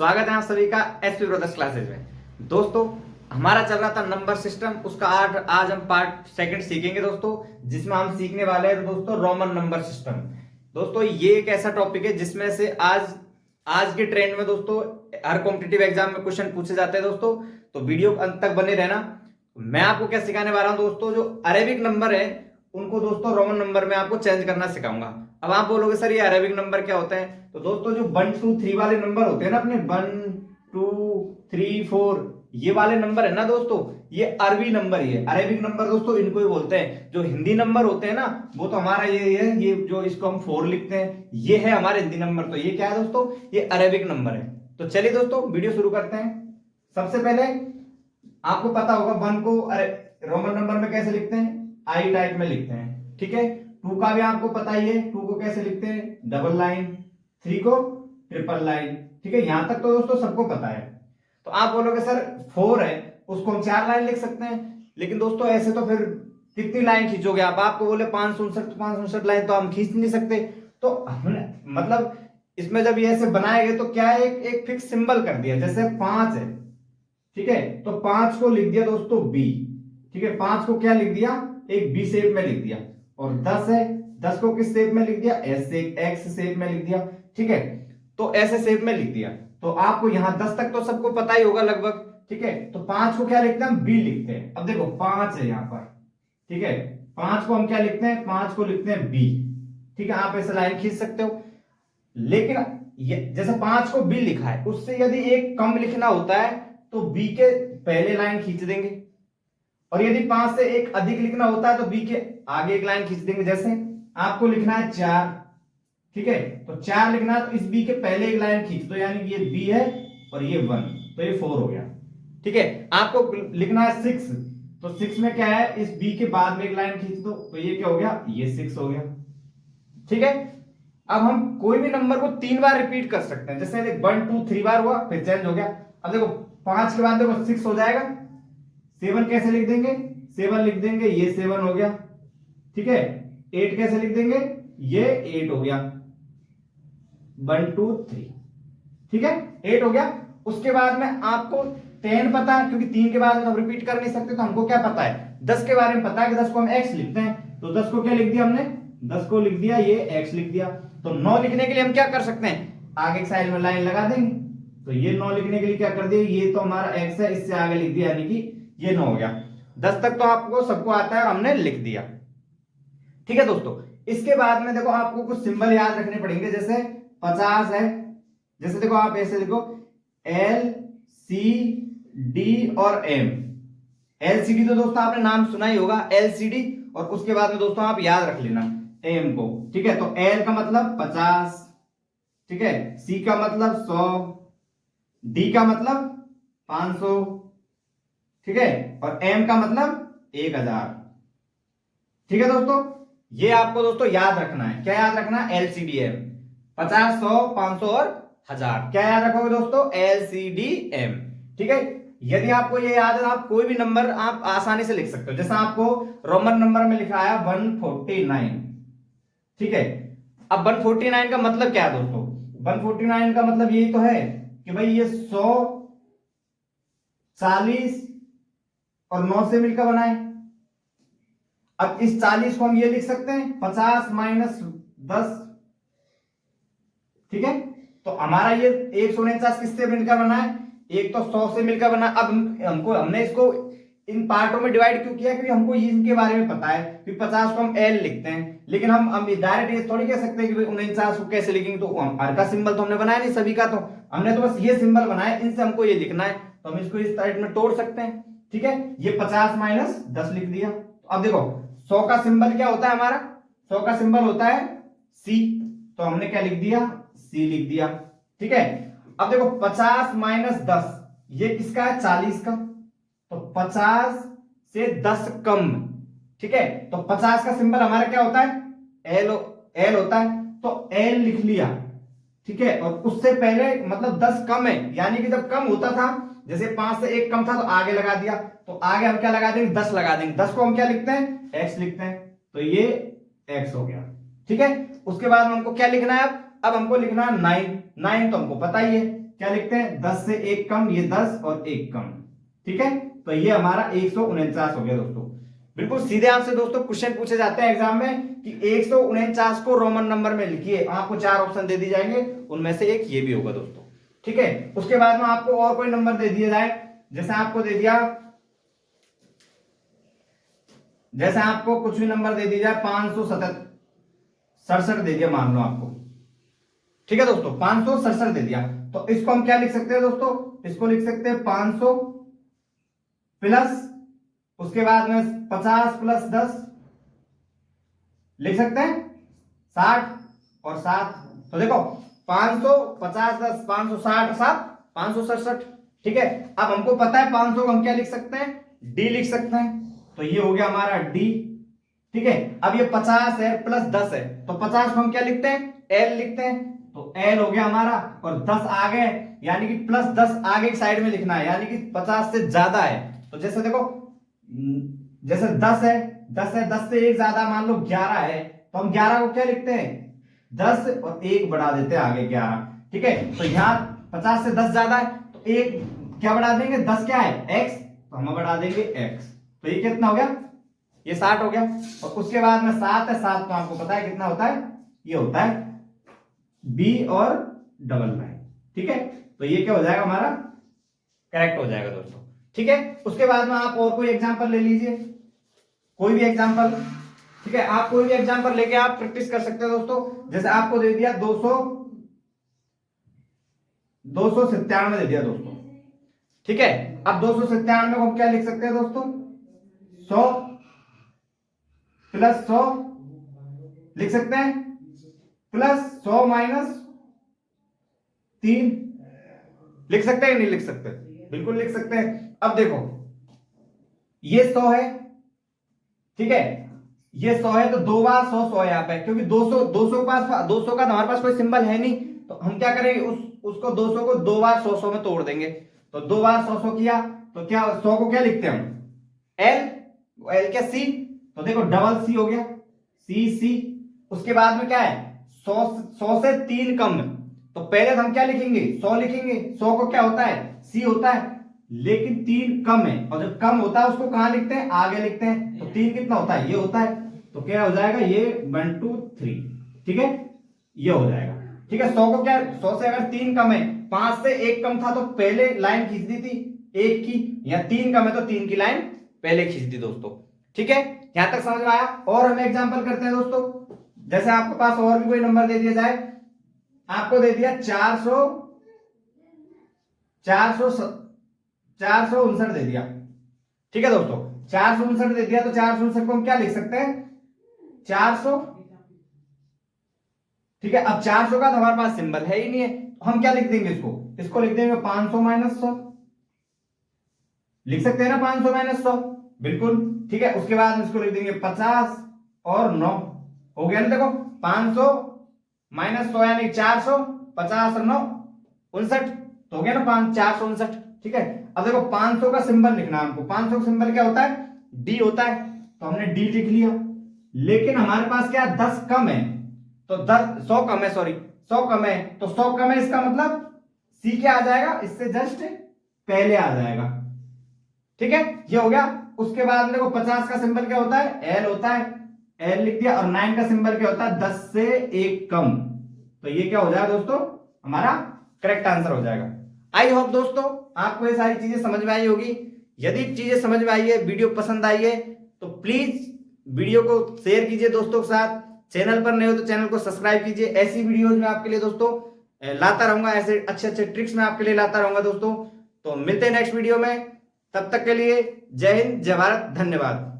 स्वागत है आप सभी का एसपी ब्रदर्स क्लासेज में। दोस्तों, हमारा चल रहा था नंबर सिस्टम, उसका आज हम पार्ट सेकंड सीखेंगे दोस्तों, जिसमें हम सीखने वाले हैं दोस्तों रोमन नंबर सिस्टम। दोस्तों, ये एक ऐसा टॉपिक है जिसमें से आज के ट्रेंड में दोस्तों हर कॉम्पिटिटिव एग्जाम में क्वेश्चन पूछे जाते हैं दोस्तों, तो वीडियो अंत तक बने रहना। मैं आपको क्या सिखाने वाला हूं दोस्तों, जो अरेबिक नंबर है उनको दोस्तों रोमन नंबर में आपको चेंज करना सिखाऊंगा। अब आप बोलोगे सर ये अरेबिक नंबर क्या होता है, तो दोस्तों जो 1 2 3 वाले नंबर होते हैं ना, अपने 1 2 3 4 ये वाले नंबर है ना दोस्तों, ये अरबी नंबर ही है। अरेबिक नंबर दोस्तों इनको ही बोलते हैं। जो हिंदी नंबर होते हैं ना, वो तो हमारा ये है, ये जो इसको हम 4 लिखते हैं, ये है हमारे हिंदी नंबर। तो ये क्या है दोस्तों, ये अरेबिक नंबर है। तो चलिए दोस्तों वीडियो शुरू करते हैं। सबसे पहले आपको पता होगा 1 को रोमन नंबर में कैसे लिखते हैं, आई टाइप में लिखते हैं, ठीक है। 2 का भी आपको पता ही है, 2 को कैसे लिखते हैं, डबल लाइन, 3 को ट्रिपल लाइन, ठीक है। यहां तक तो दोस्तों सबको पता है। तो आप बोलोगे सर 4 है, उसको हम 4 लाइन लिख सकते हैं, लेकिन दोस्तों ऐसे तो फिर कितनी लाइन खींचोगे आप, आपको बोले 559 लाइन तो हम खींच नहीं सकते। तो हमने मतलब इसमें जब ये ऐसे बनाए गए तो क्या है, एक फिक्स सिंबल कर दिया। जैसे 5 है, ठीक है, तो 5 को लिख दिया दोस्तों बी, ठीक है। 5 को क्या लिख दिया, एक बी शेप में लिख दिया। और 10 है, 10 को किस शेप में लिख दिया, एक्स शेप में लिख दिया, ठीक है। तो ऐसे शेप में लिख दिया। तो आपको यहां 10 तक तो सबको पता ही होगा लगभग, ठीक है। तो 5 को क्या लिखते हैं, बी लिखते हैं। अब देखो 5 है यहां पर, ठीक है, 5 को हम क्या लिखते हैं, 5 को लिखते हैं बी, ठीक है। आप ऐसे लाइन खींच सकते हो। लेकिन जैसे 5 को बी लिखा है, उससे यदि एक कम लिखना होता है तो बी के पहले लाइन खींच देंगे, और यदि 5 से एक अधिक लिखना होता है तो बी के आगे एक लाइन खींच देंगे। जैसे आपको लिखना है 4, ठीक है, तो 4 लिखना है तो इस बी के पहले एक लाइन खींच दो, यानी ये बी है और ये 1, तो ये 4 हो गया, ठीक है। आपको लिखना है 6, तो 6 में क्या है, इस बी के बाद में एक लाइन खींच दो, तो ये क्या हो गया, ये 6 हो गया, ठीक है। अब हम कोई भी नंबर को 3 बार रिपीट कर सकते हैं। जैसे 1 2 3 बार हुआ, फिर चेंज हो गया। अब देखो 5 के बाद देखो 6 हो जाएगा, 7 कैसे लिख देंगे, 7 लिख देंगे, ये 7 हो गया, ठीक है। 8 कैसे लिख देंगे, ये 8 हो गया, 1 2 3, ठीक है, 8 हो गया। उसके बाद में आपको 10 पता है, क्योंकि 3 के बाद में हम रिपीट कर नहीं सकते, तो हमको क्या पता है, 10 के बारे में पता है कि 10 को हम x लिखते हैं। तो 10 को क्या लिख दिया हमने, 10 को लिख दिया, ये x लिख दिया। तो 9 लिखने के लिए हम क्या कर सकते हैं, आगे एक साइड में लाइन लगा देंगे। तो ये 9 लिखने के लिए क्या कर दिया, ये तो हमारा x है, इससे आगे लिख दिया, यानी कि ये 9 हो गया। 10 तक तो आपको सबको आता है और हमने लिख दिया, ठीक है दोस्तों। इसके बाद में देखो आपको कुछ सिंबल याद रखने पड़ेंगे। जैसे 50 है, जैसे देखो आप ऐसे लिखो L C D और M। LCD तो दोस्तों आपने नाम सुना ही होगा, LCD, और उसके बाद में दोस्तों आप याद रख लेना M को, ठीक है। तो L का मतलब 50, ठीक है, C का मतलब 100, D का मतलब 500, ठीक है, और M का मतलब 1000, ठीक है दोस्तों। ये आपको दोस्तों याद रखना है। क्या याद रखना है, LCDM, 50 100 500 और 1000। क्या याद रखोगे दोस्तों, LCDM, ठीक है। यदि आपको ये याद है, आप कोई भी नंबर आप आसानी से लिख सकते हो। जैसा आपको रोमन नंबर में लिखा है 149, ठीक है। अब 149 का मतलब क्या है दोस्तों, 149 का मतलब यही तो है कि भाई ये 100 40 और 9 से मिलकर बना है। अब इस 40 को हम ये लिख सकते हैं 50 माइनस 10, ठीक है। तो हमारा ये 149 किससे मिलकर बना है, एक तो 100 से मिलकर बना। अब हमने इसको इन पार्टों में डिवाइड क्यों किया, क्योंकि हमको इनके बारे में पता है कि 50 को हम L लिखते हैं। लेकिन हम डायरेक्ट ये थोड़ी कह सकते हैं कि 49 को कैसे लिखेंगे, तो हर का सिंबल तो हमने बनाया नहीं सभी का, तो हमने तो बस ये सिंबल बनाया, इनसे हमको ये लिखना है, तो हम इसको इस साइड में तोड़ सकते हैं, ठीक है। ये 50 माइनस 10 लिख दिया। तो अब देखो 100 का सिंबल क्या होता है हमारा, 100 का सिंबल होता है C, तो हमने क्या लिख दिया, C लिख दिया, ठीक है। अब देखो 50 माइनस 10, ये किसका है, 40 का, तो 50 से 10 कम, ठीक है। तो 50 का सिंबल हमारा क्या होता है, L होता है, तो L लिख लिया, ठीक है। और उससे पहले मतलब 10 कम है, यानी कि जब कम होता था, जैसे 5 से 1 कम था तो आगे लगा दिया, तो आगे हम क्या लगा देंगे, 10 लगा देंगे। 10 को हम क्या लिखते हैं, x लिखते हैं, तो ये x हो गया, ठीक है। उसके बाद हमको क्या लिखना है, अब हमको लिखना है 9 तो हमको पता ही है, क्या लिखते हैं 10 से 1 कम, ये 10 और 1 कम, ठीक है। तो ये हमारा 149 हो गया दोस्तों। बिल्कुल सीधे आपसे दोस्तों क्वेश्चन पूछे जाते हैं एग्जाम में कि 149 को रोमन नंबर में लिखिए, आपको 4 ऑप्शन दे दी जाएंगे, उनमें से एक ये भी होगा दोस्तों, ठीक है। उसके बाद में आपको और कोई नंबर दे दिया जाए, जैसे आपको दे दिया, जैसे आपको कुछ भी नंबर दे दिया जाए 567 दे दिया मान लो आपको, ठीक है दोस्तों, 567 दे दिया, तो इसको हम क्या लिख सकते हैं दोस्तों, इसको लिख सकते हैं 500 प्लस, उसके बाद में 50 प्लस 10 लिख सकते हैं 60 और 7, तो देखो 500 50 10 560 7 567, ठीक है। अब हमको पता है 500 को हम क्या लिख सकते हैं, डी लिख सकते हैं, तो ये हो गया हमारा डी, ठीक है। अब ये 50 है प्लस 10 है, तो 50 को हम क्या लिखते हैं, एल लिखते हैं, तो एल हो गया हमारा, और 10 आगे, यानी कि प्लस 10 आगे की साइड में लिखना है, यानी कि 50 से ज्यादा है, तो जैसे देखो, जैसे 10 है 10 से एक ज्यादा मान लो 11 है, तो हम 11 को क्या लिखते हैं 10 और 1 बढ़ा देते हैं आगे 11, ठीक है। तो यहाँ 50 से 10 ज्यादा है, तो एक क्या बढ़ा देंगे, 10 क्या है x, तो हम बढ़ा देंगे x, तो ये कितना हो गया, ये 60 हो गया। और उसके बाद में 7 है, 7 तो आपको पता है कितना होता है, ये होता है b और डबल बाय, ठीक है। तो ये क्या हो जाएगा हमारा, करेक्ट हो जाएगा दोस्तों, ठीक है। उसके बाद में आप और कोई एग्जांपल ले लीजिए, कोई भी एग्जांपल, ठीक है, आप कोई भी एग्जांपल लेके आप प्रैक्टिस कर सकते हो दोस्तों। जैसे आपको दे दिया 297 दे दिया दोस्तों, ठीक है। अब 297 को हम क्या लिख सकते हैं दोस्तों, 100 प्लस 100 लिख सकते हैं, प्लस 100 माइनस 3 लिख सकते हैं, नहीं लिख सकते, बिल्कुल लिख सकते हैं। अब देखो ये 100 है, ठीक है, ये 100 है, तो 2 बार 100 100 है यहाँ पे, क्योंकि 200 के पास 200 का हमारे पास कोई सिंबल है नहीं, तो हम क्या करेंगे, उसको 200 को 2 बार 100 100 में तोड़ देंगे, तो 2 बार 100 100 किया, तो क्या 100 को क्या लिखते हैं हम, एल क्या सी, तो देखो डबल सी हो गया, सी। उसके बाद में क्या है 100 से 3 कम, तो पहले तो हम क्या लिखेंगे 100 लिखेंगे, 100 को क्या होता है सी होता है, लेकिन 3 कम है, और जब कम होता है उसको कहां लिखते हैं, आगे लिखते हैं, तो 3 कितना होता है, ये होता है, तो क्या हो जाएगा, ये 1 2 3, ठीक है, ये हो जाएगा, ठीक है। 100 को क्या, 100 से अगर 3 कम है, 5 से 1 कम था, तो पहले लाइन खींच दी थी 1 की, या 3 कम है तो 3 की लाइन पहले खींच दी दोस्तों, ठीक है। यहां तक समझ में आया। और हम एग्जाम्पल करते हैं दोस्तों, जैसे आपके पास और भी कोई नंबर दे दिया जाए, आपको दे दिया 459 दे दिया, ठीक है दोस्तों, 459 दे दिया, तो 459 को हम क्या लिख सकते हैं 400, ठीक है। अब 400 का तो हमारे पास सिंबल है ही नहीं है, तो हम क्या लिख देंगे, इसको लिख देंगे 500 माइनस 100, लिख सकते हैं ना 500 माइनस 100, बिल्कुल, ठीक है। उसके बाद इसको लिख देंगे 50 और 9 हो गया ना, देखो 500 माइनस 100 यानी 400, 50 और 9 59, तो हो गया ना 459, ठीक है। अब देखो 500 का सिंबल लिखना है हमको, 500 का सिंबल क्या होता है, डी होता है, तो हमने डी लिख लिया, लेकिन हमारे पास क्या 10 कम है, तो 100 कम है, सॉरी 100 कम है, तो 100 कम है, इसका मतलब सी क्या आ जाएगा, इससे जस्ट पहले आ जाएगा, ठीक है, ये हो गया। उसके बाद देखो 50 का सिंबल क्या होता है, एल होता है, एल लिख दिया, और 9 का सिंबल क्या होता है, 10 से 1 कम, तो ये क्या हो जाएगा दोस्तों, हमारा करेक्ट आंसर हो जाएगा। आई होप दोस्तों आपको ये सारी चीजें समझ में आई होगी। यदि चीजें समझ में आई है, वीडियो पसंद आई है, तो प्लीज वीडियो को शेयर कीजिए दोस्तों के साथ, चैनल पर नए हो तो चैनल को सब्सक्राइब कीजिए। ऐसी वीडियोज में आपके लिए दोस्तों लाता रहूंगा, ऐसे अच्छे अच्छे ट्रिक्स में आपके लिए लाता रहूंगा दोस्तों। तो मिलते हैं नेक्स्ट वीडियो में, तब तक के लिए जय हिंद, जय भारत, धन्यवाद।